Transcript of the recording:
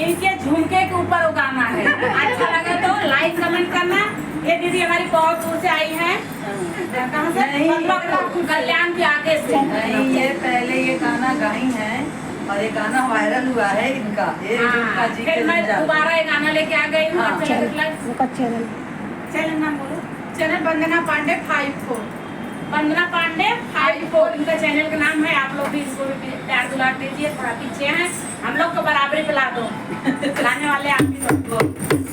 इनके झुमके के ऊपर वो गाना है। अच्छा लगे तो लाइक कमेंट करना। ये दीदी हमारी बहुत दूर से आई है, कहाँ से? कल्याण के आगे से। नहीं, ये पहले ये गाना गाई है और ये गाना वायरल हुआ है इनका। ये झुमका जी के फिर मैं दोबारा ये गाना लेके आ गई हूँ। चैनल नाम बोलो। चैनल वंदना पांडे 54, वंदना पांडे 54 इनका चैनल का नाम है। आप लोग भी इसको भी प्यार दुलार दीजिए। थोड़ा पीछे हैं, हम लोग को बराबरी पिला दो, खिलाने वाले आप ही लोग।